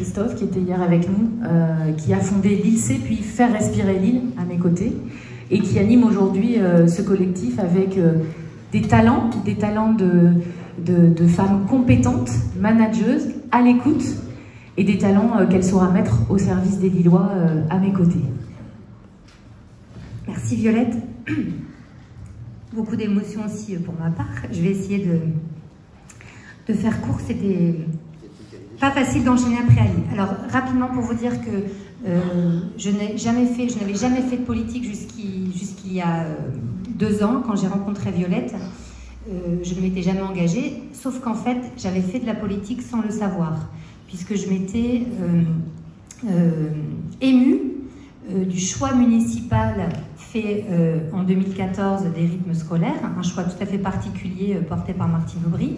Christophe, qui était hier avec nous, qui a fondé l'ILC, puis Faire Respirer Lille, à mes côtés, et qui anime aujourd'hui ce collectif avec des talents de femmes compétentes, manageuses, à l'écoute, et des talents qu'elle saura mettre au service des Lillois à mes côtés. Merci Violette. Beaucoup d'émotions aussi pour ma part. Je vais essayer de faire court. C'était pas facile d'enchaîner après Ali. Alors rapidement pour vous dire que je n'avais jamais fait de politique jusqu'il y a 2 ans quand j'ai rencontré Violette. Je ne m'étais jamais engagée, sauf qu'en fait j'avais fait de la politique sans le savoir, puisque je m'étais émue du choix municipal fait en 2014 des rythmes scolaires, un choix tout à fait particulier porté par Martine Aubry,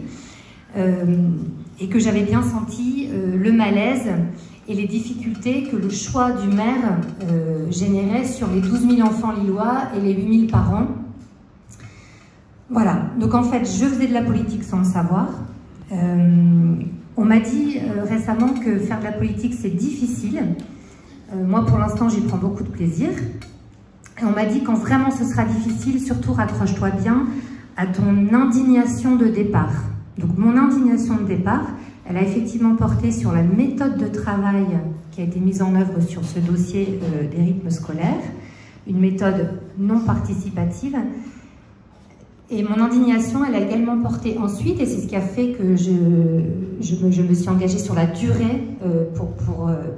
et que j'avais bien senti le malaise et les difficultés que le choix du maire générait sur les 12 000 enfants lillois et les 8 000 par an. Voilà, donc en fait je faisais de la politique sans le savoir. On m'a dit récemment que faire de la politique c'est difficile. Moi pour l'instant j'y prends beaucoup de plaisir. Et on m'a dit quand vraiment ce sera difficile, surtout raccroche-toi bien à ton indignation de départ. Donc mon indignation de départ, elle a effectivement porté sur la méthode de travail qui a été mise en œuvre sur ce dossier des rythmes scolaires, une méthode non participative. Et mon indignation, elle a également porté ensuite, et c'est ce qui a fait que je me suis engagée sur la durée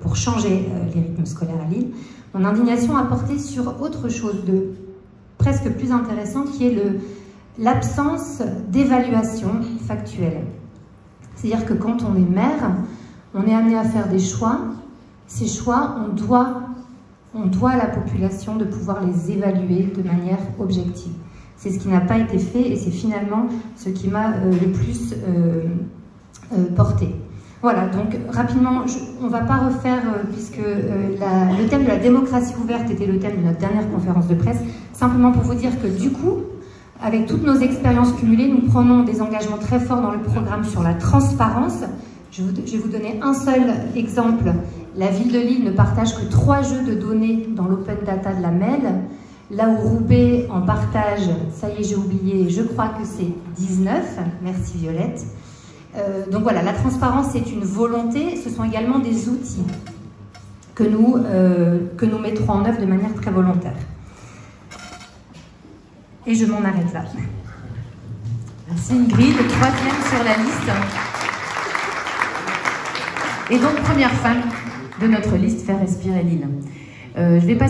pour changer les rythmes scolaires à Lille. Mon indignation a porté sur autre chose de presque plus intéressant, qui est l'absence d'évaluation factuelle. C'est-à-dire que quand on est maire, on est amené à faire des choix. Ces choix, on doit à la population de pouvoir les évaluer de manière objective. C'est ce qui n'a pas été fait et c'est finalement ce qui m'a le plus porté. Voilà, donc rapidement, on ne va pas refaire, puisque le thème de la démocratie ouverte était le thème de notre dernière conférence de presse, simplement pour vous dire que du coup, avec toutes nos expériences cumulées, nous prenons des engagements très forts dans le programme sur la transparence. Je vais vous donner un seul exemple. La ville de Lille ne partage que 3 jeux de données dans l'open data de la MEL. Là où Roubaix en partage, ça y est j'ai oublié, je crois que c'est 19, merci Violette. Donc voilà, la transparence c'est une volonté, ce sont également des outils que nous mettrons en œuvre de manière très volontaire. Et je m'en arrête là. Merci Ingrid, 3e sur la liste. Et donc première femme de notre liste, Faire Respirer Lille. Je vais passer